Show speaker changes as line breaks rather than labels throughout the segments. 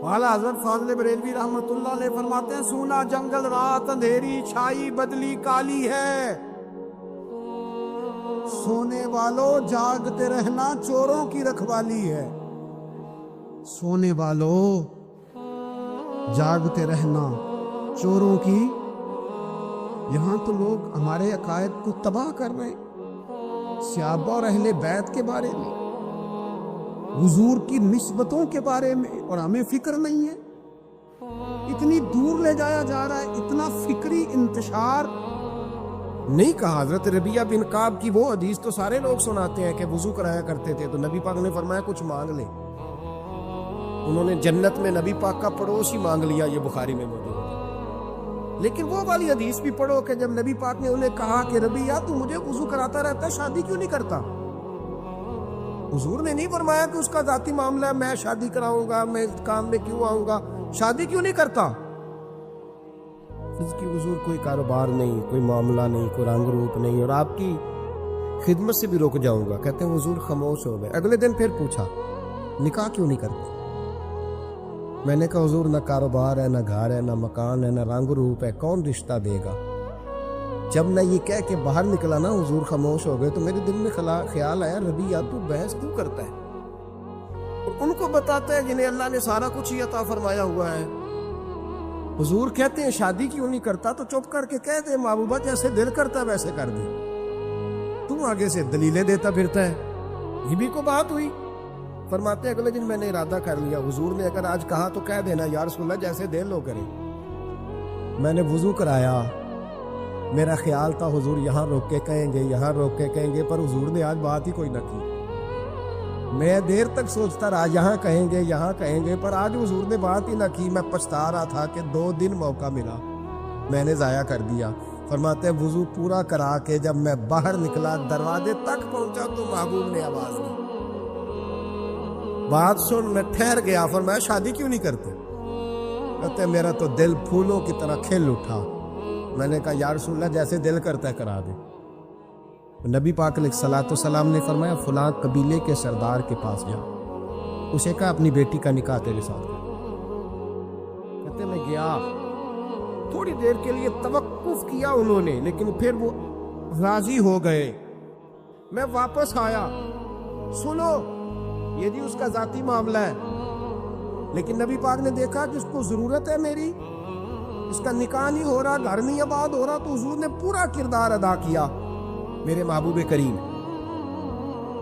والا حضرت فاضل بریلوی رحمت اللہ علیہ فرماتے ہیں سونا جنگل رات اندھیری چھائی بدلی کالی ہے، سونے والوں جاگتے رہنا چوروں کی رکھوالی ہے۔ سونے والوں جاگتے رہنا چوروں کی، یہاں تو لوگ ہمارے عقائد کو تباہ کر رہے ہیں، صحابہ اور اہل بیت کے بارے میں، حضور کی نسبتوں کے بارے میں، اور ہمیں فکر نہیں ہے۔ اتنی دور لے جایا جا رہا ہے، اتنا فکری انتشار نہیں کہا۔ حضرت ربیہ بن کعب کی وہ حدیث تو سارے لوگ سناتے ہیں کہ وضو کرایا کرتے تھے تو نبی پاک نے فرمایا کچھ مانگ لے، انہوں نے جنت میں نبی پاک کا پڑوسی مانگ لیا، یہ بخاری میں موجود ہے۔ لیکن وہ والی حدیث بھی پڑھو کہ جب نبی پاک نے انہیں کہا کہ ربیہ تو مجھے وضو کراتا رہتا ہے، شادی کیوں نہیں کرتا؟ حضور نے نہیں فرمایا کہ اس کا ذاتی معاملہ ہے، میں شادی کراؤں گا، میں اس کام میں کیوں آؤں گا، شادی کیوں نہیں کرتا؟ اس کی حضور کوئی کاروبار نہیں، کوئی معاملہ نہیں، کوئی رنگ روپ نہیں، اور آپ کی خدمت سے بھی رک جاؤں گا۔ کہتے ہیں حضور خاموش ہو گئے۔ اگلے دن پھر پوچھا نکاح کیوں نہیں کرتے؟ میں نے کہا حضور نہ کاروبار ہے، نہ گھر ہے، نہ مکان ہے، نہ رنگ روپ ہے، کون رشتہ دے گا؟ جب میں یہ کہہ کے باہر نکلا نا حضور خاموش ہو گئے، تو میرے دل میں خیال آیا ربیہ تو بحث کیوں کرتا ہے؟ اور ان کو بتاتا ہے جنہیں اللہ نے سارا کچھ ہی عطا فرمایا ہوا ہے۔ حضور کہتے ہیں شادی کیوں نہیں کرتا؟ تو چپ کر کے کہہ دے محبوبہ جیسے دل کرتا ہے ویسے کر دے، تم آگے سے دلیلیں دیتا پھرتا ہے۔ یہ بھی کو بات ہوئی۔ فرماتے ہیں اگلے دن میں نے ارادہ کر لیا، حضور نے اگر آج کہا تو کہہ دینا یا رسول اللہ جیسے دل ہو کرے۔ میں نے وضو کرایا، میرا خیال تھا حضور یہاں روک کے کہیں گے، یہاں روک کے کہیں گے، پر حضور نے آج بات ہی کوئی نہ کی۔ میں دیر تک سوچتا رہا یہاں کہیں گے، یہاں کہیں گے، پر آج حضور نے بات ہی نہ کی۔ میں پچھتا رہا تھا کہ 2 دن موقع ملا، میں نے ضائع کر دیا۔ فرماتے ہیں وضو پورا کرا کے جب میں باہر نکلا، دروازے تک پہنچا تو محبوب نے آواز دی، بات سن۔ میں ٹھہر گیا، فرمایا شادی کیوں نہیں کرتے؟ کہتے ہیں میرا تو دل پھولوں کی طرح کھل اٹھا۔ میں نے کہا یا رسول اللہ جیسے دل کرتا ہے کرا دے۔ نبی پاک علیہ الصلوۃ والسلام نے فرمایا فلاں قبیلے کے سردار کے پاس جا، اسے کہا اپنی بیٹی کا نکاح تیرے ساتھ کر۔ کہتے میں گیا، تھوڑی دیر کے لیے توقف کیا انہوں نے، لیکن پھر وہ راضی ہو گئے۔ میں واپس آیا، سنو یہ بھی اس کا ذاتی معاملہ ہے، لیکن نبی پاک نے دیکھا کہ اس کو ضرورت ہے میری، اس کا نکاح نہیں ہو رہا، گھر نہیں آباد ہو رہا، تو حضور نے پورا کردار ادا کیا۔ میرے محبوب کریم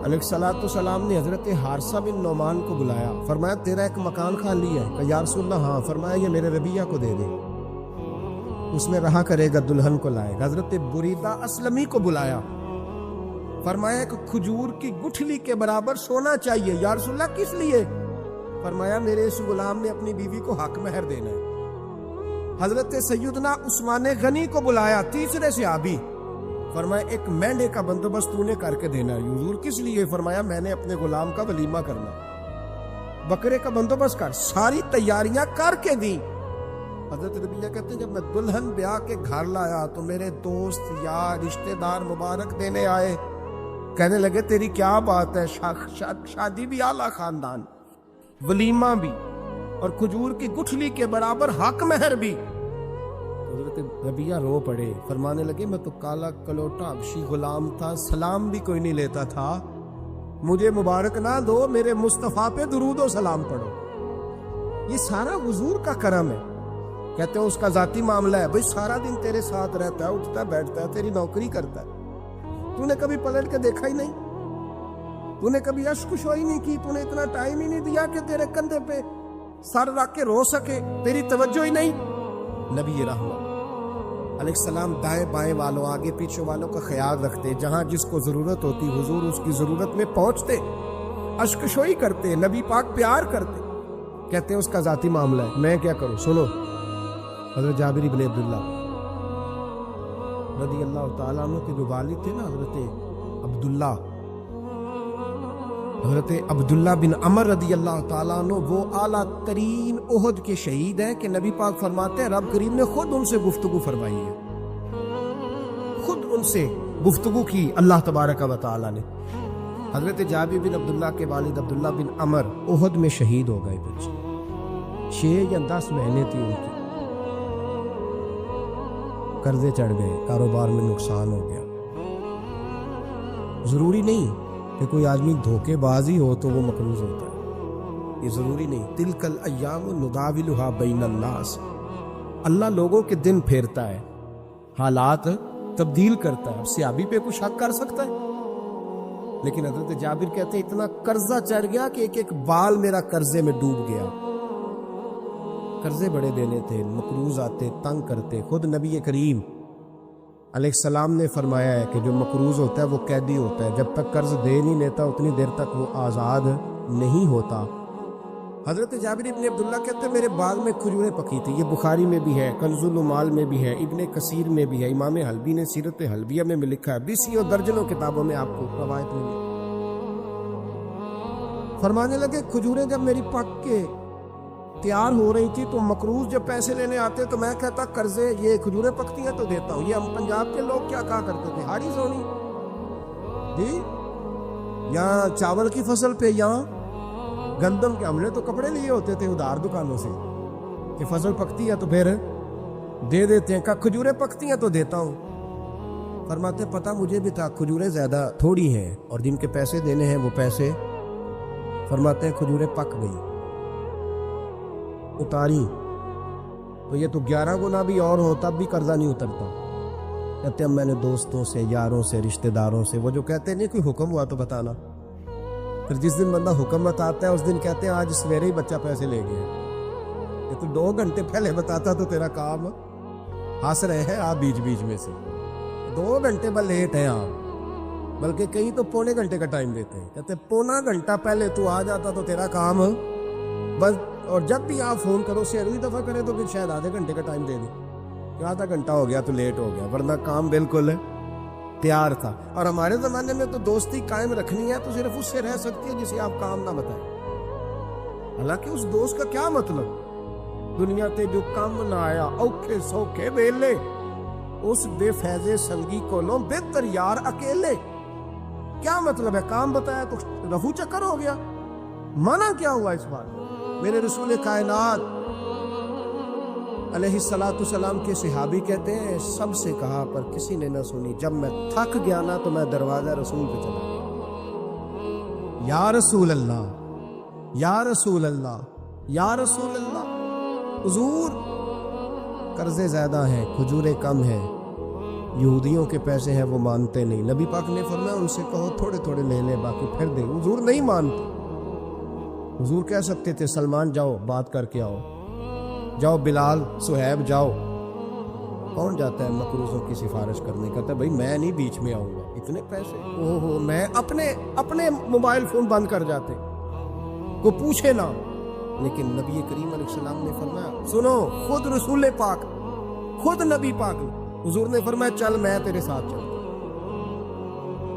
علیہ الصلوۃ والسلام نے حضرت حارثہ بن نعمان کو بلایا، فرمایا تیرا ایک مکان خالی ہے؟ کہ یا رسول اللہ ہاں۔ فرمایا یہ میرے ربیہ کو دے دے، اس میں رہا کرے گا، دلہن کو لائے گا۔ حضرت بریدہ اسلمی کو بلایا، فرمایا ایک کھجور کی گٹھلی کے برابر سونا چاہیے۔ یا رسول اللہ کس لیے؟ فرمایا میرے اس غلام نے اپنی بیوی کو حق مہر دینا ہے۔ حضرت سیدنا عثمان غنی کو بلایا، تیسرے صحابی، فرمایا ایک مینڈے کا بندوبست تو نے کر کے دینا ہے۔ حضور کس لیے؟ فرمایا میں نے اپنے غلام کا ولیمہ کرنا، بکرے کا بندوبست کر۔ ساری تیاریاں کر کے دی۔ حضرت ربیہ کہتے ہیں جب میں دلہن بیاہ کے گھر لایا تو میرے دوست یار رشتہ دار مبارک دینے آئے، کہنے لگے تیری کیا بات ہے، شادی بھی اعلیٰ خاندان، ولیمہ بھی، اور کھجور کی گٹھلی کے برابر حق مہر بھی۔ حضرت ربیہ رو پڑے، فرمانے لگے میں تو کالا کلوٹا حبشی غلام تھا، سلام بھی کوئی نہیں لیتا تھا، مجھے مبارک نہ دو، میرے مصطفیٰ پہ درود و سلام پڑھو۔ یہ سارا حضور کا کرم ہے۔ کہتے ہیں اس کا ذاتی معاملہ ہے، بھئی سارا دن تیرے ساتھ رہتا ہے، اٹھتا ہے بیٹھتا ہے، تیری نوکری کرتا ہے، تو نے کبھی پلٹ کے دیکھا ہی نہیں، تو نے کبھی اشکشوئی نہیں کی، تو نے اتنا ٹائم ہی نہیں دیا کہ تیرے کندھے پہ سر رکھ کے رو سکے، تیری توجہ ہی نہیں۔ نبی رحمت علیہ السلام دائیں بائیں والوں، آگے پیچھے والوں کا خیال رکھتے، جہاں جس کو ضرورت ہوتی حضور اس کی ضرورت میں پہنچتے، اشکشوئی کرتے، نبی پاک پیار کرتے۔ کہتے ہیں اس کا ذاتی معاملہ ہے، میں کیا کروں؟ سنو حضرت جابر بن عبداللہ رضی اللہ تعالیٰ عنہ کے جو والد تھے نا حضرت عبداللہ بن عمر رضی اللہ تعالیٰ عنہ، وہ اعلیٰ ترین احد کے شہید ہیں کہ نبی پاک فرماتے ہیں رب کریم نے خود ان سے گفتگو فرمائی ہے، خود ان سے گفتگو کی اللہ تبارک و تعالیٰ نے۔ حضرت جابر بن عبداللہ کے والد عبداللہ بن عمر احد میں شہید ہو گئے بچے، 6 یا 10 مہینے تھی ان کی، قرضے چڑھ گئے، کاروبار میں نقصان ہو گیا۔ ضروری نہیں کہ کوئی آدمی دھوکے باز ہی ہو تو وہ مقروض ہوتا ہے، یہ ضروری نہیں۔ تلک الایام نداولھا بین الناس، اللہ لوگوں کے دن پھیرتا ہے، حالات تبدیل کرتا ہے۔ اب صحابی پہ کچھ شک کر سکتا ہے؟ لیکن حضرت جابر کہتے ہیں اتنا قرضہ چڑھ گیا کہ ایک ایک بال میرا قرضے میں ڈوب گیا۔ قرضے بڑے دینے تھے، مقروض آتے، تنگ کرتے۔ خود نبی کریم علیہ السلام نے فرمایا ہے کہ جو مقروض ہوتا ہے وہ قیدی ہوتا ہے، جب تک قرض دے نہیں لیتا اتنی دیر تک وہ آزاد نہیں ہوتا۔ حضرت جابر ابن عبداللہ کہتے ہیں میرے باغ میں کھجوریں پکی تھی، یہ بخاری میں بھی ہے، کنز المال میں بھی ہے، ابن کثیر میں بھی ہے، امام حلبی نے سیرت حلبیہ میں بھی لکھا ہے، 20 اور درجنوں کتابوں میں آپ کو روایت ملی۔ فرمانے لگے کھجوریں جب میری پک کے تیار ہو رہی تھی تو مقروض جب پیسے لینے آتے تو میں کہتا قرضے یہ کھجوریں پکتی ہیں تو دیتا ہوں۔ یہ ہم پنجاب کے لوگ کیا کہا کرتے تھے، ہاڑی سونی جی، یہاں چاول کی فصل پہ، یہاں گندم کے، ہم نے تو کپڑے لیے ہوتے تھے ادھار دکانوں سے کہ فصل پکتی ہے تو پھر دے دیتے ہیں، کہ کھجوریں پکتی ہیں تو دیتا ہوں۔ فرماتے پتہ مجھے بھی تھا کھجوریں زیادہ تھوڑی ہیں اور جن کے پیسے دینے ہیں وہ پیسے، فرماتے ہیں کھجوریں پک گئی، اتاری تو یہ تو 11 گنا بھی اور ہو تب بھی قرضہ نہیں اترتا۔ کہتے ہیں میں نے دوستوں سے، یاروں سے، رشتہ داروں سے، وہ جو کہتے ہیں نہیں کوئی حکم ہوا تو بتانا، پھر جس دن بندہ حکم بتاتا ہے اس دن کہتے ہیں آج سویرے ہی بچہ پیسے لے گیا، یہ تو 2 گھنٹے پہلے بتاتا تو تیرا کام، ہنس رہے ہیں آپ بیچ بیچ میں سے، 2 گھنٹے بس لیٹ ہیں آپ، بلکہ کہیں تو پونے گھنٹے کا ٹائم دیتے ہیں، کہتے ہیں پونا گھنٹہ پہلے تو آ جاتا تو تیرا کام بس۔ اور جب بھی آپ فون کرو سے اگلی دفعہ کریں تو پھر شاید آدھے گھنٹے کا ٹائم دے دیں کہ آدھا گھنٹہ ہو گیا تو لیٹ ہو گیا، ورنہ کام بالکل تیار تھا۔ اور ہمارے زمانے میں تو دوستی قائم رکھنی ہے تو صرف اس سے رہ سکتی ہے جسے آپ کام نہ بتائیں، حالانکہ اس دوست کا کیا مطلب، دنیا تے جو کام نہ آیا اوکھے سوکھے ویلے، اس بے فیض سنگی کولوں بہتر یار اکیلے۔ کیا مطلب ہے، کام بتایا تو رفو چکر ہو گیا، منع کیا ہوا اس بات؟ میرے رسول کائنات علیہ السلام کے صحابی کہتے ہیں سب سے کہا پر کسی نے نہ سنی، جب میں تھک گیا نا تو میں دروازہ رسول پہ چلا گیا، یا رسول اللہ، یا رسول اللہ، یا رسول اللہ، حضور قرضے زیادہ ہیں، کھجوریں کم ہیں، یہودیوں کے پیسے ہیں وہ مانتے نہیں۔ نبی پاک نے فرمایا ان سے کہو تھوڑے تھوڑے لے لیں باقی پھر دیں، حضور نہیں مانتے۔ حضور کہہ سکتے تھے سلمان جاؤ بات کر کے آؤ، جاؤ بلال، صہیب جاؤ، کون جاتا ہے مقروضوں کی سفارش کرنے؟ کہتا ہے بھائی میں نہیں بیچ میں آؤں گا، اتنے پیسے اوہو، میں اپنے موبائل فون بند کر جاتے، کوئی پوچھے نہ۔ لیکن نبی کریم علیہ السلام نے فرمایا سنو، خود رسول پاک، خود نبی پاک نے، حضور نے فرمایا چل میں تیرے ساتھ چلتا،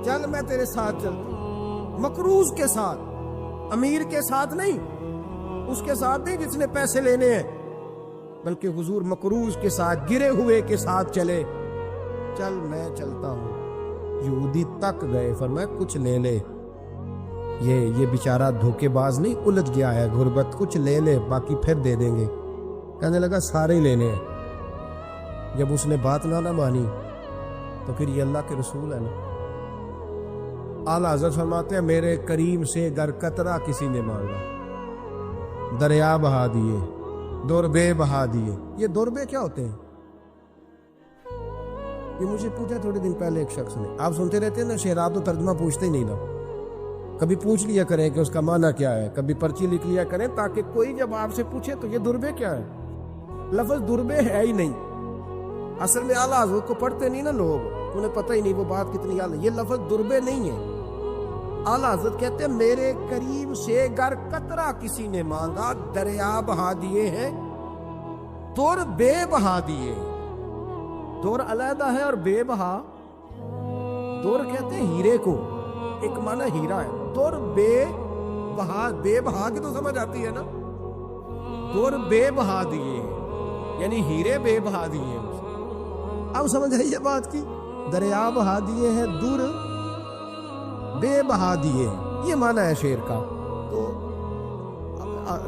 چل میں تیرے ساتھ چلتا، مقروض کے ساتھ، امیر کے ساتھ نہیں، اس کے ساتھ نہیں جس نے پیسے لینے ہیں، بلکہ حضور مقروض کے ساتھ، گرے ہوئے کے ساتھ چلے، چل میں چلتا ہوں۔ یہودی تک گئے، فرمایا کچھ لے لے، یہ بیچارہ دھوکے باز نہیں الجھ گیا ہے، غربت، کچھ لے لے باقی پھر دے دیں گے۔ کہنے لگا سارے ہی لینے ہیں۔ جب اس نے بات نہ مانی تو پھر یہ اللہ کے رسول ہے نا۔ اعلیٰ حضرت فرماتے ہیں میرے کریم سے گر قطرہ کسی نے مانگا، دریا بہا دیے، دوربے بہا دیے۔ یہ دوربے کیا ہوتے ہیں؟ یہ مجھے پوچھا تھوڑے دن پہلے ایک شخص نے، آپ سنتے رہتے ہیں نا شعر، آپ تو ترجمہ پوچھتے ہی نہیں نا، کبھی پوچھ لیا کریں کہ اس کا معنی کیا ہے، کبھی پرچی لکھ لیا کریں تاکہ کوئی جب آپ سے پوچھے تو یہ دوربے کیا ہے۔ لفظ دوربے ہے ہی نہیں، اصل میں اعلیٰ حضرت کو پڑھتے نہیں نا لوگ، انہیں پتہ ہی نہیں وہ بات کتنی اعلیٰ، یہ لفظ دوربے نہیں ہے۔ اعلیٰ حضرت کہتے ہیں میرے قریب سے گر قطرہ کسی نے مانگا، دریا بہا دیے ہیں، دور بے بہا دیے۔ دور علیحدہ ہے اور بے بہا، دور کہتے ہیں ہیرے کو، ایک معنی ہیرا ہے، دور بے بہا، بے بہا کی تو سمجھ آتی ہے نا، دور بے بہا دیے یعنی ہیرے بے بہا دیے۔ اب سمجھ آئی یہ بات کی، دریا بہا دیے ہیں، دور بے بہا دیے، یہ معنی ہے شعر کا۔ تو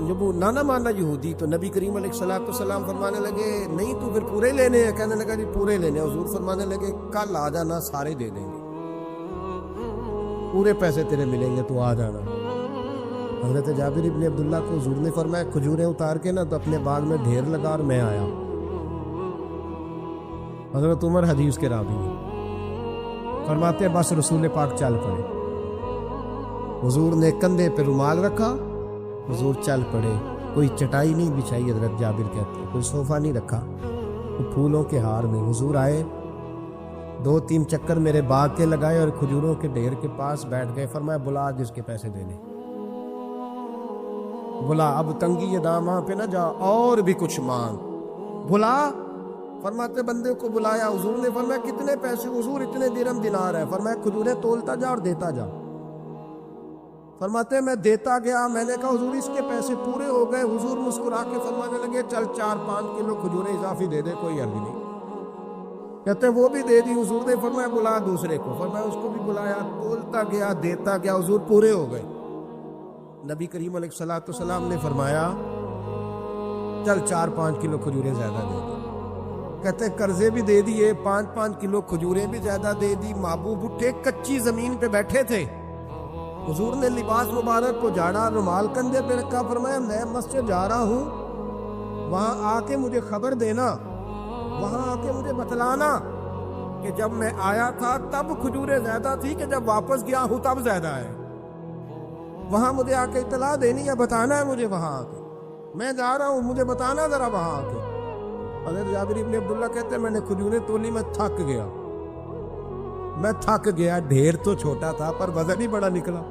جب وہ نانا مانا یہودی، تو نبی کریم علیہ الصلوۃ والسلام فرمانے لگے نہیں تو پھر پورے لینے ہیں؟ کہنے لگا جی پورے لینے ہیں۔ حضور فرمانے لگے کل آ جانا، سارے دے دیں گے، پورے پیسے تیرے ملیں گے، تو آ جانا۔ حضرت جابر ابن عبداللہ کو حضور نے فرمایا کھجوریں اتار کے نا تو اپنے باغ میں ڈھیر لگا اور میں آیا۔ حضرت عمر حدیث کے راوی ہیں، فرماتے ہیں بس رسول پاک چل پڑے، حضور نے کندھے پہ رومال رکھا، حضور چل پڑے، کوئی چٹائی نہیں بچھائی، حضرت جابر کہتے ہیں کوئی صوفہ نہیں رکھا، وہ پھولوں کے ہار میں حضور آئے، 2-3 چکر میرے باغ کے لگائے اور کھجوروں کے ڈھیر کے پاس بیٹھ گئے۔ فرمایا بلا جس کے پیسے دینے، بلا، اب تنگی یہ داماں پہ نہ جا، اور بھی کچھ مانگ، بلا۔ فرماتے بندے کو بلایا، حضور نے فرمایا کتنے پیسے؟ حضور اتنے درہم دینار ہے۔ فرمایا کھجوریں تولتا جا اور دیتا جا۔ فرماتے میں دیتا گیا، میں نے کہا حضور اس کے پیسے پورے ہو گئے۔ حضور مسکرا کے فرمانے لگے چل 4-5 کلو کھجوریں اضافی دے دے، کوئی حرج نہیں۔ کہتے ہیں وہ بھی دے دی۔ حضور نے فرمایا بلا دوسرے کو، فرمایا اس کو بھی بلایا، تولتا گیا، دیتا گیا، حضور پورے ہو گئے۔ نبی کریم علیہ الصلوۃ والسلام نے فرمایا چل 4-5 کلو کھجوریں زیادہ دے دی۔ کہتے ہیں قرضے بھی دے دیے، 5-5 کلو کھجوریں بھی زیادہ دے دی۔ محبوب اٹھے، کچی زمین پہ بیٹھے تھے، حضور نے لباس مبارک کو جھاڑا، رومال کندھے پہ رکھا، فرمایا میں مسجد جا رہا ہوں، وہاں آ کے مجھے خبر دینا، وہاں آ کے مجھے بتلانا کہ جب میں آیا تھا تب کھجوریں زیادہ تھی کہ جب واپس گیا ہوں تب زیادہ ہے۔ وہاں مجھے آ کے اطلاع دینی ہے، بتانا ہے مجھے، وہاں آ کے میں جا رہا ہوں، مجھے بتانا ذرا وہاں آ کے۔ حضرت جابر ابن عبداللہ کہتے ہیں میں نے کھجوریں تولی، میں تھک گیا، میں تھک گیا، ڈھیر تو چھوٹا تھا پر وزن ہی بڑا نکلا۔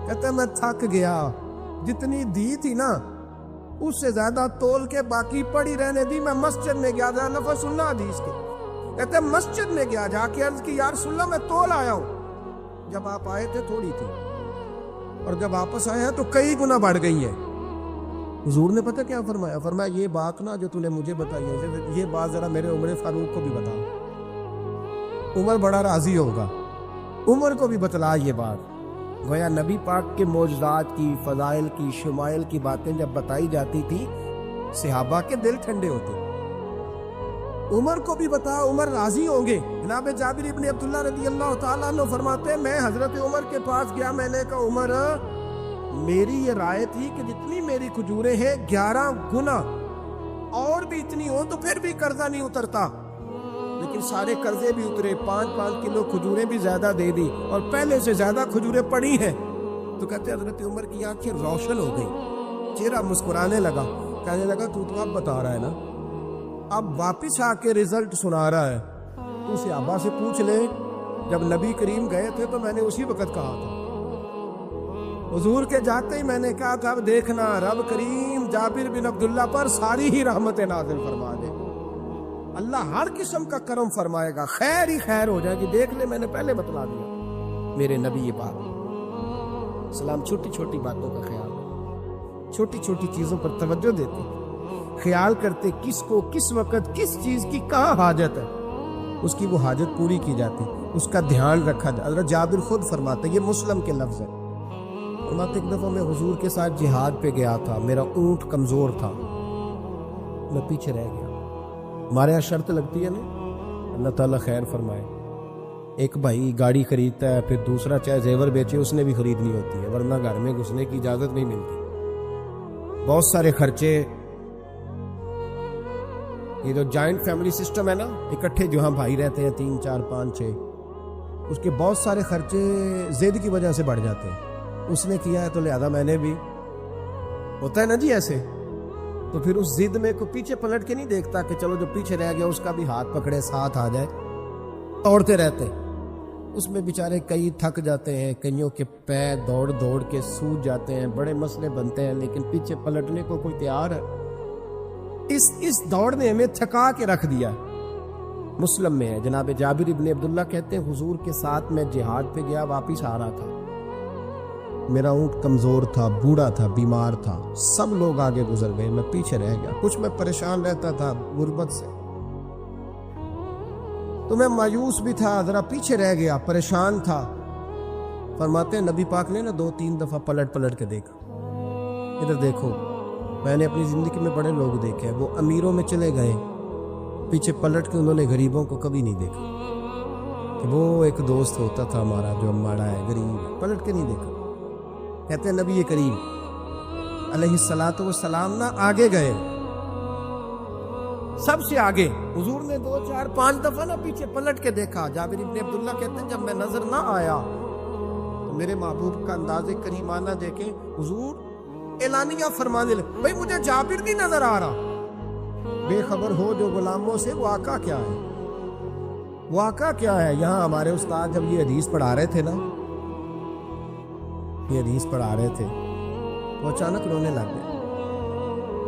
کہتے ہیں میں تھک گیا، جتنی دی تھی نا اس سے زیادہ تول کے باقی پڑی رہنے دی۔ میں مسجد میں گیا، ذرا لفظ سننا حدیث کے، کہتے ہیں مسجد میں گیا، جا کے عرض کی یا رسول اللہ میں تول آیا ہوں، جب آپ آئے تھے تھوڑی تھی اور جب واپس آیا تو کئی گنا بڑھ گئی ہے۔ حضور نے پتہ کیا فرمایا؟ فرمایا یہ بات نا جو تو نے مجھے بتائی ہے، یہ بات ذرا میرے عمر فاروق کو بھی بتا، عمر بڑا راضی ہوگا، عمر کو بھی بتلا یہ بات۔ گویا نبی پاک کے معجزات کی، فضائل کی، شمائل کی باتیں جب بتائی جاتی تھی صحابہ کے دل ٹھنڈے ہوتے۔ عمر کو بھی بتا، عمر راضی ہوں گے۔ جناب جابر ابن عبداللہ رضی اللہ تعالیٰ عنہ فرماتے ہیں میں حضرت عمر کے پاس گیا، میں نے کہا عمر میری یہ رائے تھی کہ جتنی میری کھجوریں ہیں 11 گنا اور بھی اتنی ہو تو پھر بھی قرضہ نہیں اترتا، لیکن سارے قرضے بھی اترے، 5-5 کلو کھجوریں بھی زیادہ دے دی اور پہلے سے زیادہ کھجوریں پڑی ہیں۔ تو کہتے حضرت عمر کی آنکھیں روشن ہو گئی، چہرہ مسکرانے لگا، کہنے لگا تو اب بتا رہا ہے نا، اب واپس آ کے رزلٹ سنا رہا ہے، تو صحابہ سے پوچھ لے جب نبی کریم گئے تھے تو میں نے اسی وقت کہا تھا، حضور کے جاتے ہی میں نے کہا تھا اب دیکھنا رب کریم جابر بن عبداللہ پر ساری ہی رحمتیں نازل فرما دے، اللہ ہر قسم کا کرم فرمائے گا، خیر ہی خیر ہو جائے گی، دیکھ لے میں نے پہلے بتلا دیا۔ میرے نبی پاک سلام چھوٹی چھوٹی باتوں کا خیال ہے، چھوٹی چھوٹی چیزوں پر توجہ دیتے، خیال کرتے کس کو کس وقت کس چیز کی کہاں حاجت ہے، اس کی وہ حاجت پوری کی جاتی، اس کا دھیان رکھا جاتا۔ حضرت جابر خود فرماتے، یہ مسلم کے لفظ ہے، فرماتے ایک دفعہ میں حضور کے ساتھ جہاد پہ گیا تھا، میرا اونٹ کمزور تھا، میں پیچھے رہ گیا، ہمارے یہاں شرط لگتی ہے نا، اللہ تعالیٰ خیر فرمائے، ایک بھائی گاڑی خریدتا ہے پھر دوسرا چاہے زیور بیچے اس نے بھی خریدنی ہوتی ہے، ورنہ گھر میں گھسنے کی اجازت نہیں ملتی، بہت سارے خرچے، یہ جو جوائنٹ فیملی سسٹم ہے نا، اکٹھے جو ہاں بھائی رہتے ہیں 3 4 5 6، اس کے بہت سارے خرچے ضد کی وجہ سے بڑھ جاتے ہیں، اس نے کیا ہے تو لہذا میں نے بھی، ہوتا ہے نا جی ایسے، تو پھر اس ضد میں کوئی پیچھے پلٹ کے نہیں دیکھتا کہ چلو جو پیچھے رہ گیا اس کا بھی ہاتھ پکڑے ساتھ آ جائے، دوڑتے رہتے، اس میں بیچارے کئی تھک جاتے ہیں، کئیوں کے پیر دوڑ دوڑ کے سوج جاتے ہیں، بڑے مسئلے بنتے ہیں، لیکن پیچھے پلٹنے کو کوئی تیار ہے؟ اس دوڑ نے ہمیں تھکا کے رکھ دیا۔ مسلم میں ہے، جناب جابر ابن عبداللہ کہتے ہیں حضور کے ساتھ میں جہاد پہ گیا، واپس آ رہا تھا، میرا اونٹ کمزور تھا، بوڑھا تھا، بیمار تھا، سب لوگ آگے گزر گئے، میں پیچھے رہ گیا، کچھ میں پریشان رہتا تھا غربت سے، تو میں مایوس بھی تھا، ذرا پیچھے رہ گیا، پریشان تھا، فرماتے ہیں نبی پاک نے نا 2-3 دفعہ پلٹ کے دیکھا، ادھر دیکھو۔ میں نے اپنی زندگی میں بڑے لوگ دیکھے ہیں، وہ امیروں میں چلے گئے، پیچھے پلٹ کے انہوں نے غریبوں کو کبھی نہیں دیکھا کہ وہ ایک دوست ہوتا تھا ہمارا جو ماڑا ہے، غریب ہے، پلٹ کے نہیں دیکھا۔ کہتے ہیں نبی کریم علیہ الصلوۃ والسلام نا آگے گئے، سب سے آگے۔ حضور نے 2-4-5 دفعہ نا پیچھے پلٹ کے دیکھا۔ جابر ابن عبداللہ کہتے ہیں جب میں نظر نہ آیا تو میرے محبوب کا انداز کریمانہ دیکھیں، حضور اعلانیہ فرمانے لگے، بھئی مجھے جابر نہیں نظر آ رہا۔ بے خبر ہو جو غلاموں سے، واقعہ کیا ہے؟ واقعہ کیا ہے؟ یہاں ہمارے استاد جب یہ حدیث پڑھا رہے تھے نا، یہ حدیث پڑھا رہے تھے، وہ اچانک رونے لگ گئے۔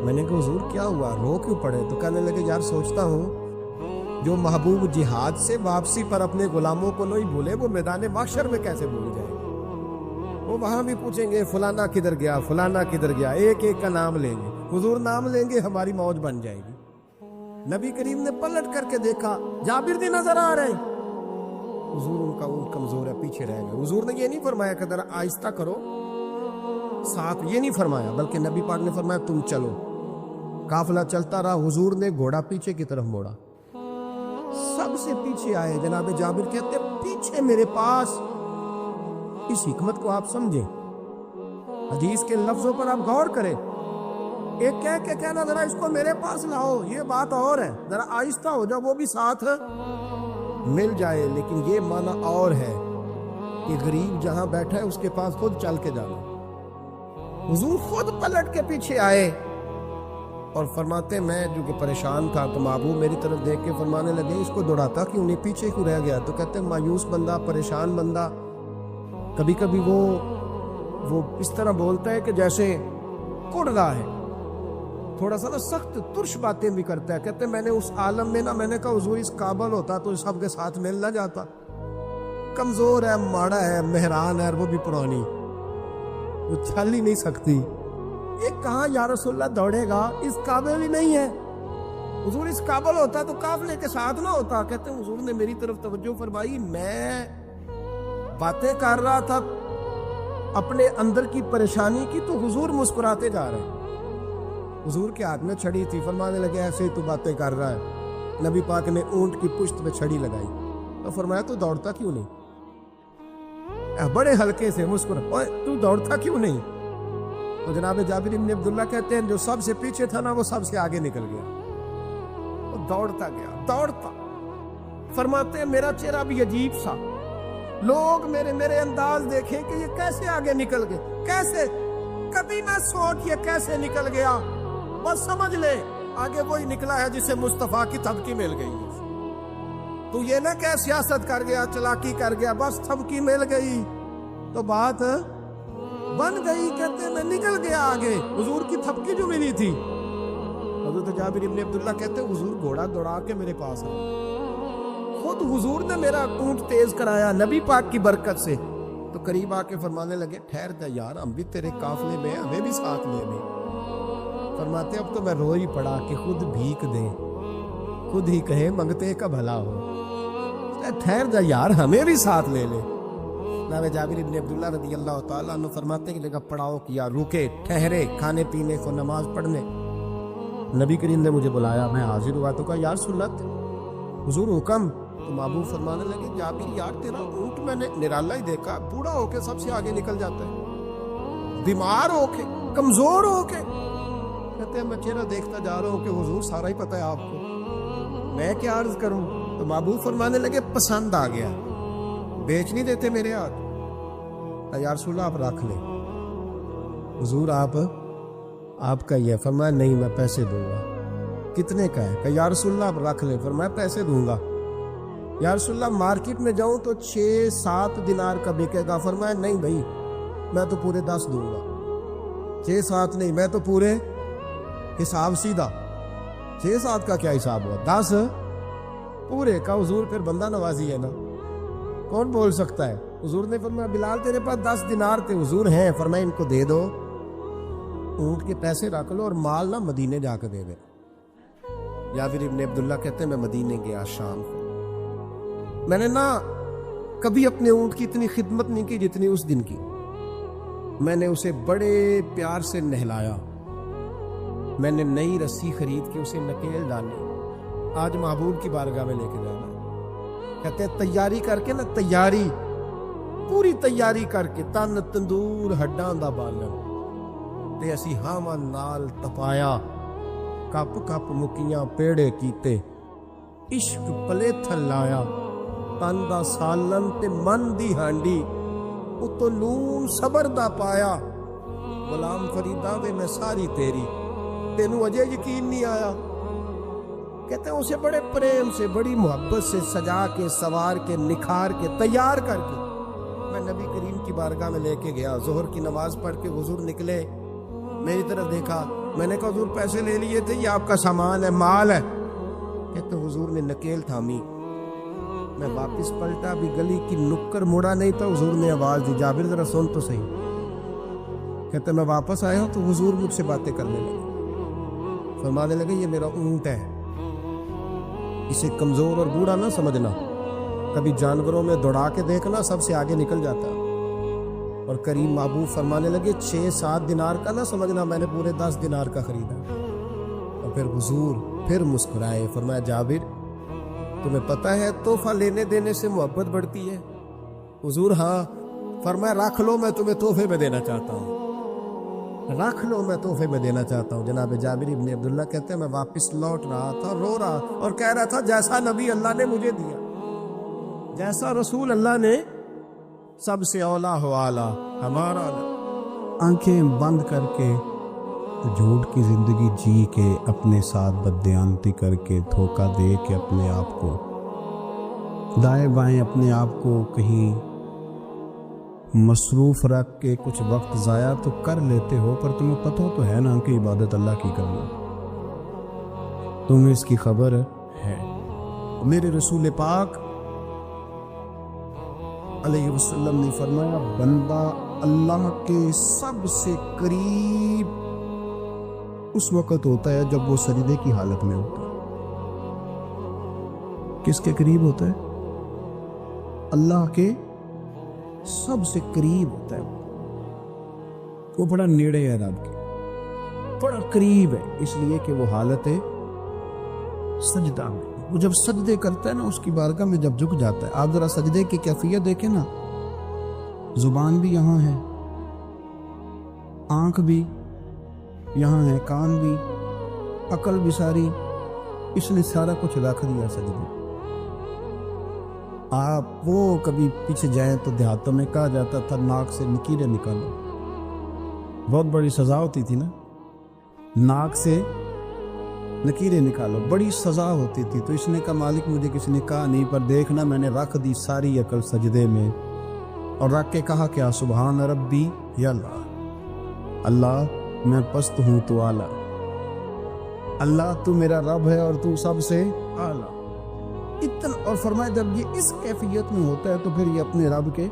میں نے کہا حضور کیا ہوا، رو کیوں پڑے؟ تو کہنے لگے یار سوچتا ہوں جو محبوب جہاد سے واپسی پر اپنے غلاموں کو نہیں بھولے، وہ میدان محشر میں کیسے بھول جائے؟ وہ وہاں بھی پوچھیں گے فلانا کدھر گیا، فلانا کدھر گیا، ایک ایک کا نام لیں گے۔ حضور نام لیں گے ہماری موج بن جائے گی۔ نبی کریم نے پلٹ کر کے دیکھا، جابر نہیں نظر آ رہے۔ حضور ان کا اونٹ کمزور ہے، پیچھے رہ گئے۔ حضور نے یہ نہیں فرمایا کہ ذرا آہستہ کرو ساتھ، یہ نہیں فرمایا، بلکہ نبی پاک نے فرمایا تم چلو۔ قافلہ چلتا رہا، حضور نے گھوڑا پیچھے کی طرف موڑا، سب سے پیچھے آئے۔ جناب جابر کہتے پیچھے میرے پاس۔ اس حکمت کو آپ سمجھیں، حدیث کے لفظوں پر آپ غور کریں۔ ایک کہہ کے کہنا ذرا اس کو میرے پاس لاؤ، یہ بات اور ہے، ذرا آہستہ ہو جاؤ، وہ بھی ساتھ مل جائے۔ لیکن یہ معنی اور ہے کہ غریب جہاں بیٹھا ہے اس کے پاس خود چل کے جانا۔ حضور خود پلٹ کے پیچھے آئے اور فرماتے میں جو کہ پریشان تھا تو محبوب میری طرف دیکھ کے فرمانے لگے اس کو دوڑاتا کیوں نہیں، پیچھے کیوں رہ گیا؟ تو کہتے ہیں مایوس بندہ، پریشان بندہ کبھی کبھی وہ اس طرح بولتا ہے کہ جیسے کڑ رہا ہے، تھوڑا سا نا سخت ترش باتیں بھی کرتا ہے۔ کہتے ہیں میں نے اس عالم میں نا، میں نے کہا حضور اس قابل ہوتا تو سب کے ساتھ مل نہ جاتا، کمزور ہے، ماڑا ہے، مہران ہے، وہ بھی پرانی، وہ چل ہی نہیں سکتی۔ یہ کہاں یا رسول اللہ دوڑے گا، اس قابل ہی نہیں ہے۔ حضور اس قابل ہوتا تو قافلے کے ساتھ نہ ہوتا۔ کہتے ہیں حضور نے میری طرف توجہ فرمائی، میں باتیں کر رہا تھا اپنے اندر کی پریشانی کی، تو حضور مسکراتے جا رہے ہیں۔ حضور کے ہاتھ میں چھڑی تھی، فرمانے لگے ایسے ہی تو باتیں کر رہا ہے۔ نبی پاک نے اونٹ کی پشت پہ چھڑی لگائی تو فرمایا تو دوڑتا کیوں نہیں؟ بڑے ہلکے سے مسکرا، تو دوڑتا کیوں نہیں؟ تو جناب جابر ابن عبداللہ کہتے ہیں جو سب سے پیچھے تھا نا وہ سب سے آگے نکل گیا، وہ دوڑتا گیا، دوڑتا۔ فرماتے ہیں میرا چہرہ بھی عجیب سا، لوگ میرے انداز دیکھیں کہ یہ کیسے آگے نکل گئے، کیسے؟ کبھی نہ سوچ یہ کیسے نکل گیا، بس سمجھ لے آگے وہی نکلا ہے جسے مصطفیٰ کی تھپکی مل گئی۔ تو یہ نہ کہ سیاست کر گیا، چلاکی کر گیا، بس تھپکی مل گئی تو بات بن گئی۔ کہتے ہیں میں نکل گیا آگے، حضور کی تھپکی جو ملی تھی۔ حضرت جابر ابن عبداللہ کہتے ہیں حضور گھوڑا دوڑا کے میرے پاس آئے، خود حضور نے میرا اونٹ تیز کرایا نبی پاک کی برکت سے۔ تو قریب آ کے فرمانے لگے ٹھہر جا یار، ہم بھی تیرے قافلے میں، ہمیں بھی ساتھ لے لے۔ فرماتے اب تو میں رو ہی پڑا کہ خود بھیک دے، خود ہی کہے منگتے کا بھلا ہو، ٹھہر جا یار ہمیں بھی ساتھ لے لے۔ جناب جابر ابن عبداللہ رضی اللہ تعالیٰ عنہ فرماتے ہیں کہ جگہ پڑاؤ کیا، رکے، ٹھہرے کھانے پینے کو، نماز پڑھنے۔ نبی کریم نے مجھے بلایا، میں حاضر ہوا تو کہا یا رسول اللہ حضور حکم؟ تو محبوب فرمانے لگے جابر یار تیرا اونٹ میں نے نرالا ہی دیکھا، بوڑھا ہو کے سب سے آگے نکل جاتا ہے، بیمار ہو کے، کمزور ہو کے۔ کہتے ہیں میں چہرہ دیکھتا جا رہا ہوں کہ حضور سارا ہی پتہ ہے آپ کو، میں کیا عرض کروں؟ تو محبوب فرمانے لگے پسند آ گیا، بیچ نہیں دیتے میرے ہاتھ؟ یا رسول اللہ آپ رکھ لیں۔ حضور آپ کا یہ؟ فرمایا نہیں میں پیسے دوں گا۔ کتنے کا ہے؟ کہ یا رسول اللہ آپ رکھ لیں۔ فرمایا پیسے دوں گا۔ یا رسول اللہ مارکیٹ میں جاؤں تو 6-7 دینار کا بکے گا۔ فرمایا نہیں بھائی میں تو پورے 10 دوں گا۔ 6-7 نہیں، میں تو پورے حساب سیدھا 6-7 کا کیا حساب ہوا، 10 پورے کا۔ حضور پھر بندہ نوازی ہے نا، کون بول سکتا ہے؟ حضور نے فرمایا بلال تیرے پاس 10 دینار تھے؟ حضور ہیں۔ فرمایا ان کو دے دو، اونٹ کے پیسے رکھ لو اور مال نہ مدینے جا کے دے دے۔ جابر ابن عبداللہ کہتے ہیں میں مدینے گیا شام کو، میں نے نا کبھی اپنے اونٹ کی اتنی خدمت نہیں کی جتنی اس دن کی. میں نے اسے بڑے پیار سے نہلایا، میں نے نئی رسی خرید کے اسے نکیل ڈالی، آج محبوب کی بارگاہ میں لے کے جانا. کہتے ہیں تیاری کر کے نا، تیاری پوری تیاری کر کے، تن تندور ہڈاں دا بالن تے اسی ہاواں نال تپایا، کپ کپ مکیاں پیڑے کیتے، عشق پلے تھلایا، تن دا سالن تے من دی ہانڈی، اتو نون صبر دا پایا. غلام فریدا وے میں ساری تیری، تینوں اجے یقین نہیں آیا. کہتے ہیں اسے بڑے پریم سے، بڑی محبت سے سجا کے، سوار کے، نکھار کے، تیار کر کے میں نبی کریم کی بارگاہ میں لے کے گیا. ظہر کی نماز پڑھ کے حضور نکلے، میری طرف دیکھا، میں نے کہا حضور پیسے لے لیے تھے، یہ آپ کا سامان ہے، مال ہے. کہتے حضور نے نکیل تھامی، میں واپس پلٹا، بھی گلی کی نکر مڑا نہیں تھا، حضور نے آواز دی، جابر ذرا سن تو صحیح. کہتے میں واپس آیا ہوں تو حضور مجھ سے باتیں کرنے لگے، فرمانے لگے یہ میرا اونٹ ہے، اسے کمزور اور بوڑھا نہ سمجھنا، کبھی جانوروں میں دوڑا کے دیکھنا، سب سے آگے نکل جاتا. اور کریم محبوب فرمانے لگے 6-7 دینار کا نہ سمجھنا، میں نے پورے 10 دینار کا خریدا. اور پھر حضور پھر مسکرائے، فرمایا جابر تمہیں پتہ ہے تحفہ لینے دینے سے محبت بڑھتی ہے؟ حضور ہاں. فرمایا رکھ لو، میں تمہیں تحفے میں دینا چاہتا ہوں، رکھ لو، میں تحفے میں دینا چاہتا ہوں. جناب جابر ابن عبداللہ کہتے ہیں میں واپس لوٹ رہا تھا، رو رہا اور کہہ رہا تھا جیسا نبی اللہ نے مجھے دیا، جیسا رسول اللہ نے، سب سے اولا ہو اعلیٰ ہمارا. آنکھیں بند کر کے جھوٹ کی زندگی جی کے، اپنے ساتھ بددیانتی کر کے، دھوکہ دے کے، اپنے آپ کو دائیں بائیں، اپنے آپ کو کہیں مصروف رکھ کے کچھ وقت ضائع تو کر لیتے ہو، پر تمہیں پتہ تو ہے نا کہ عبادت اللہ کی کرنا، تمہیں اس کی خبر ہے. میرے رسول پاک علیہ وسلم نے فرمایا بندہ اللہ کے سب سے قریب اس وقت ہوتا ہے جب وہ سجدے کی حالت میں ہوتا ہے. کس کے قریب ہوتا ہے؟ اللہ کے سب سے قریب ہوتا ہے. وہ بڑا نیڑے ہے رب کے، بڑا قریب ہے، اس لیے کہ وہ حالت ہے سجدہ میں. وہ جب سجدے کرتا ہے نا، اس کی بارگاہ میں جب جھک جاتا ہے، آپ ذرا سجدے کی کیفیت دیکھیں نا، زبان بھی یہاں ہے، آنکھ بھی یہاں ہے، کان بھی، عقل بھی ساری، اس نے سارا کچھ رکھ دیا سجدے. آپ وہ کبھی پیچھے جائیں تو دیہاتوں میں کہا جاتا تھا ناک سے نکیریں نکالو، بہت بڑی سزا ہوتی تھی نا، ناک سے نکیریں نکالو، بڑی سزا ہوتی تھی. تو اس نے کہا مالک مجھے کسی نے کہا نہیں، پر دیکھنا میں نے رکھ دی ساری عقل سجدے میں، اور رکھ کے کہا کیا سبحان ربی یا اللہ، اللہ میں پست ہوں تو اعلیٰ، اللہ تو میرا رب ہے اور تو سب سے اعلیٰ. اتنا، اور فرمایا جب یہ اس کیفیت میں ہوتا ہے تو پھر یہ اپنے رب کے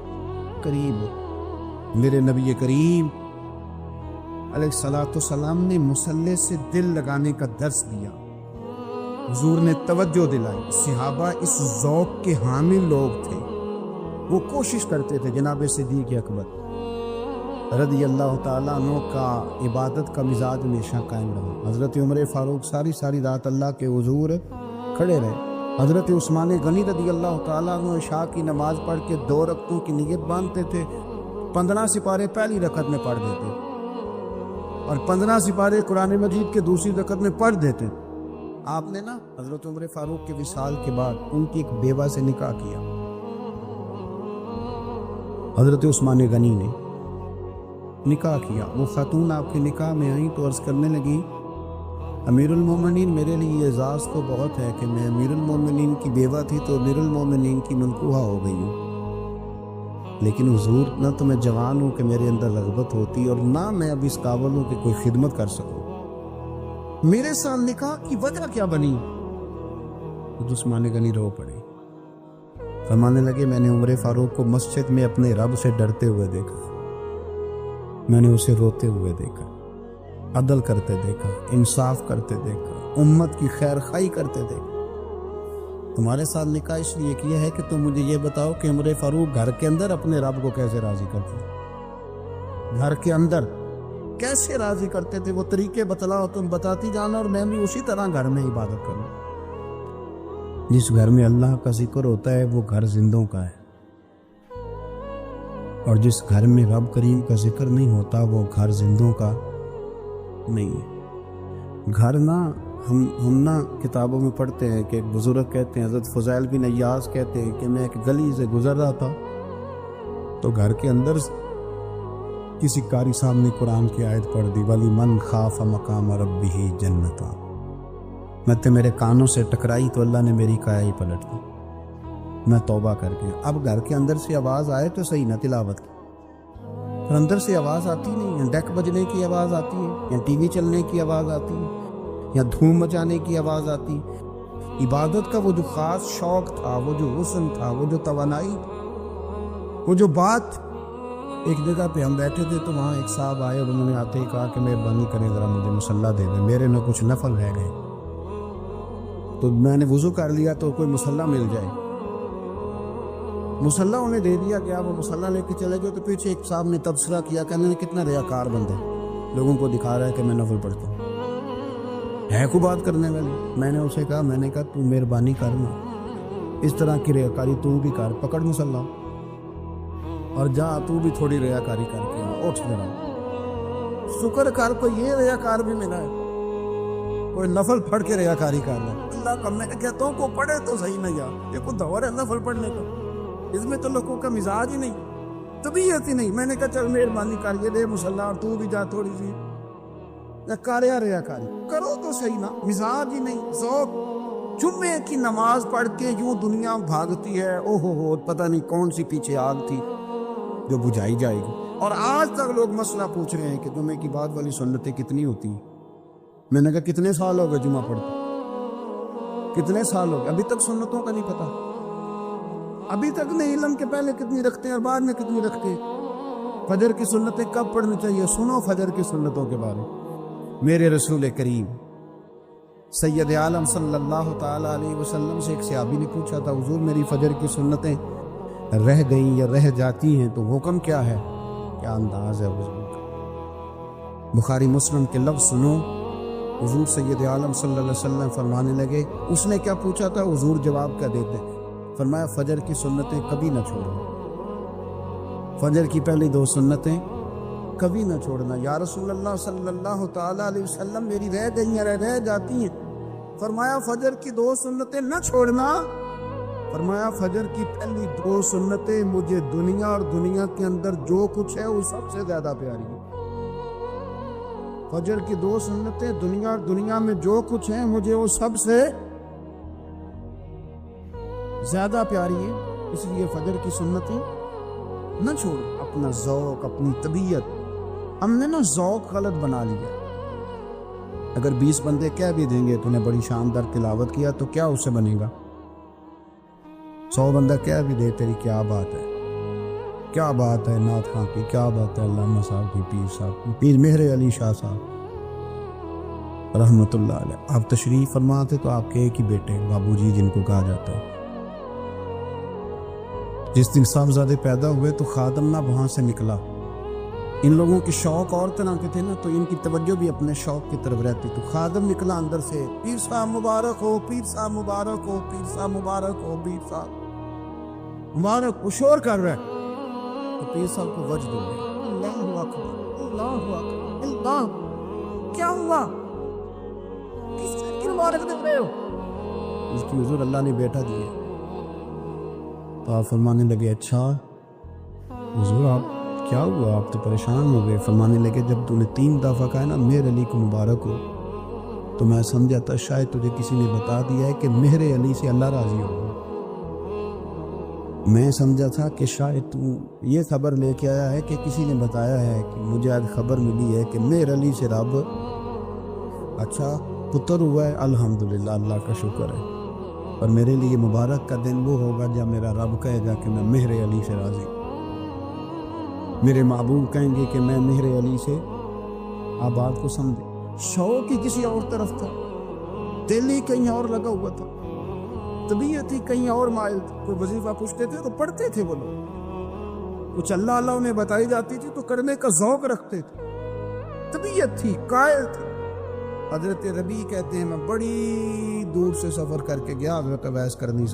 قریب ہے. میرے نبی کریم علیہ الصلوۃ والسلام نے مصلی سے دل لگانے کا درس دیا، حضور نے توجہ دلائی. صحابہ اس ذوق کے حامل لوگ تھے، وہ کوشش کرتے تھے. جناب صدیق اکبر رضی اللہ تعالیٰ عنہ کا عبادت کا مزاج ہمیشہ قائم رہا. حضرت عمر فاروق ساری رات اللہ کے حضور کھڑے رہے. حضرت عثمان غنی رضی اللہ تعالیٰ عنہ عشاء کی نماز پڑھ کے 2 رکعتوں کی نیت باندھتے تھے، 15 سپارے پہلی رکعت میں پڑھ دیتے اور 15 سپارے قرآن مجید کے دوسری رکعت میں پڑھ دیتے. آپ نے نا حضرت عمر فاروق کے وصال کے بعد ان کی ایک بیوہ سے نکاح کیا، حضرت عثمان غنی نے نکاح کیا. وہ خاتون آپ کے نکاح میں آئیں تو عرض کرنے لگی امیر المومنین میرے لیے اعزاز تو بہت ہے کہ میں امیر المومنین کی بیوہ تھی تو امیر المومنین کی منکوحہ ہو گئی ہوں، لیکن حضور نہ تو میں جوان ہوں کہ میرے اندر رغبت ہوتی اور نہ میں اب اس قابل ہوں کہ کوئی خدمت کر سکوں، میرے ساتھ نکاح کی وجہ کیا بنی؟ عثمان غنی رو پڑے، فرمانے لگے میں نے عمر فاروق کو مسجد میں اپنے رب سے ڈرتے ہوئے دیکھا، میں نے اسے روتے ہوئے دیکھا، عدل کرتے دیکھا، انصاف کرتے دیکھا، امت کی خیر خواہی کرتے دیکھا. تمہارے ساتھ نکاح اس لیے کیا ہے کہ تم مجھے یہ بتاؤ کہ عمر فاروق گھر کے اندر اپنے رب کو کیسے راضی کرتے، گھر کے اندر کیسے راضی کرتے تھے، وہ طریقے بتلاؤ، تم بتاتی جانا اور میں بھی اسی طرح گھر میں عبادت کروں۔ جس گھر میں اللہ کا ذکر ہوتا ہے وہ گھر زندوں کا ہے، اور جس گھر میں رب کریم کا ذکر نہیں ہوتا وہ گھر زندوں کا نہیں ہے۔ گھر نہ ہم نہ کتابوں میں پڑھتے ہیں کہ ایک بزرگ کہتے ہیں، حضرت فضیل بن عیاض کہتے ہیں کہ میں ایک گلی سے گزر رہا تھا تو گھر کے اندر کسی قاری صاحب نے قرآن کی آیت پڑھ دی، وَلِمَنْ من خاف مقام ربہ جنتا، میں تو میرے کانوں سے ٹکرائی تو اللہ نے میری کایا ہی پلٹ دی، میں توبہ کر کے۔ اب گھر کے اندر سے آواز آئے تو صحیح نہ تلاوت کی، اور اندر سے آواز آتی نہیں ہے، ڈیک بجنے کی آواز آتی ہے، یا ٹی وی چلنے کی آواز آتی ہے، یا دھوم مچانے کی آواز آتی۔ عبادت کا وہ جو خاص شوق تھا، وہ جو حسن تھا، وہ جو توانائی، وہ جو بات۔ ایک جگہ پہ ہم بیٹھے تھے تو وہاں ایک صاحب آئے اور انہوں نے آتے ہی کہا کہ مہربانی کریں ذرا مجھے مصلی دے دیں، میرے نہ کچھ نفل رہ گئے۔ تو میں نے وضو کر لیا تو کوئی مصلی مل جائے، مصلی انہیں دے دیا گیا، وہ مصلی لے کے چلے گئے۔ تو پیچھے ایک صاحب نے تبصرہ کیا کہ انہوں نے کتنا ریاکار بندہ ہے، لوگوں کو دکھا رہا ہے کہ میں نفل پڑھتا ہوں، ہے کو بات کرنے والی۔ میں نے اسے کہا، میں نے کہا تو مہربانی کرنا، اس طرح کی ریاکاری تو بھی کر، پکڑ مصلی اور جا تو بھی تھوڑی ریاکاری کر کے اٹھ ذرا، شکر کر کوئی یہ ریاکار بھی ملا ہے، کوئی نفل پڑھ کے ریاکاری کر رہا ہے۔ اللہ کا میں کہتا ہوں کو پڑھے تو صحیح نہ، یار یہ کوئی دور ہے نفل پڑھنے کا، اس میں تو لوگوں کا مزاج ہی نہیں، طبیعت ہی نہیں۔ میں نے کہا چل مہربانی کر یہ دے مصلی اور تو بھی جا تھوڑی سی کاریا ریاکاری کرو تو صحیح نا، مزاج ہی نہیں، ذوق۔ جمعے کی نماز پڑھ کے یوں دنیا بھاگتی ہے، او ہو پتہ نہیں کون سی پیچھے آگ تھی جو بجھائی جائے گی، اور آج تک لوگ مسئلہ پوچھ رہے ہیں کہ جمعے کی بعد والی سنتیں کتنی ہوتی ہیں۔ میں نے کہا کتنے سال ہو گئے جمعہ پڑھتے، کتنے سال ہو گئے، ابھی تک سنتوں کا نہیں پتا، ابھی تک نہیں علم کے پہلے کتنی رکھتے ہیں اور بعد میں کتنی رکھتے ہیں۔ فجر کی سنتیں کب پڑھنی چاہیے، سنو فجر کی سنتوں کے بارے۔ میرے رسول کریم سید عالم صلی اللہ تعالیٰ علیہ وسلم سے ایک صحابی نے پوچھا تھا، حضور میری فجر کی سنتیں رہ گئیں یا رہ جاتی ہیں تو حکم کیا ہے؟ کیا انداز ہے حضور کا، بخاری مسلم کے لفظ سنو۔ حضور سید عالم صلی اللہ علیہ وسلم فرمانے لگے، اس نے کیا پوچھا تھا، حضور جواب کیا دیتے؟ فرمایا فجر کی سنتیں کبھی نہ چھوڑنا، فجر کی پہلی 2 سنتیں کبھی نہ چھوڑنا۔ یا رسول اللہ صلی اللہ تعالیٰ علیہ وسلم میری رہ گئی ہیں، رہ جاتی ہیں۔ فرمایا فجر کی 2 سنتیں نہ چھوڑنا، فرمایا فجر کی پہلی 2 سنتیں مجھے دنیا اور دنیا کے اندر جو کچھ ہے وہ سب سے زیادہ پیاری ہے۔ فجر کی 2 سنتیں دنیا اور دنیا میں جو کچھ ہے مجھے وہ سب سے زیادہ پیاری ہے، اس لیے فجر کی سنتیں نہ چھوڑو۔ اپنا ذوق، اپنی طبیعت، ہم نے نا ذوق غلط بنا لیا۔ اگر 20 بندے کہہ بھی دیں گے تو نے بڑی شاندار تلاوت کیا تو کیا اس سے بنے گا؟ 100 بندہ کہہ بھی دے تیری کیا بات ہے، کیا بات ہے نعت خاں کی، کیا بات ہے علامہ صاحب کی، پیر صاحب کی، پیر مہر علی شاہ صاحب رحمۃ اللہ علیہ۔ آپ تشریف فرما تھے تو آپ کے ایک ہی بیٹے بابو جی جن کو کہا جاتا ہے، جس دن صاحبزادے پیدا ہوئے تو خادم نہ وہاں سے نکلا۔ ان لوگوں کے شوق اور طرح کے تھے نا، تو ان کی توجہ بھی اپنے شوق کی طرف رہتی، تو خادم نکلا اندر سے، پیر صاحب مبارک ہو، پیر صاحب مبارک ہو، پیر صاحب مبارک ہو، پیر صاحب مبارک ہو، شور کر رہا ہے۔ تو پیر صاحب کو وجد ہو گئی، اللہ اکبر، اللہ اکبر، اللہ، کیا ہوا، کس چیز کی مبارک دے رہے ہو؟ اس کی حضور اللہ نے بیٹا دیا۔ تو آپ فرمانے لگے اچھا حضور آپ کیا ہوا، آپ تو پریشان ہو گئے۔ فرمانے لگے جب تو نے 3 دفعہ کہا نا مہر علی کو مبارک ہو تو میں سمجھا تھا شاید تجھے کسی نے بتا دیا ہے کہ مہر علی سے اللہ راضی ہوگا۔ میں سمجھا تھا کہ شاید تو یہ خبر لے کے آیا ہے کہ کسی نے بتایا ہے کہ مجھے آج خبر ملی ہے کہ مہر علی سے رب اچھا پتر ہوا ہے، الحمدللہ اللہ کا شکر ہے، اور میرے لیے مبارک کا دن وہ ہوگا جب میرا رب کہے گا کہ میں مہر علی سے راضی ہوں، میرے محبوب کہیں گے کہ میں مہر علی سے۔ آپ بات کو سمجھے، شوق ہی کسی اور طرف تھا، دل ہی کہیں اور لگا ہوا تھا۔
طبیعت ہی کہیں اور مائل تھی. کوئی وظیفہ پوچھتے تھے تو پڑھتے تھے وہ لوگ, کچھ اللہ اللہ انہیں بتائی جاتی تھی تو کرنے کا ذوق رکھتے تھے. طبیعت تھی, قائل تھی. حضرت ربیع کہتے ہیں میں بڑی دور سے سفر کر کے گیا حضرت اویس کرنی سے.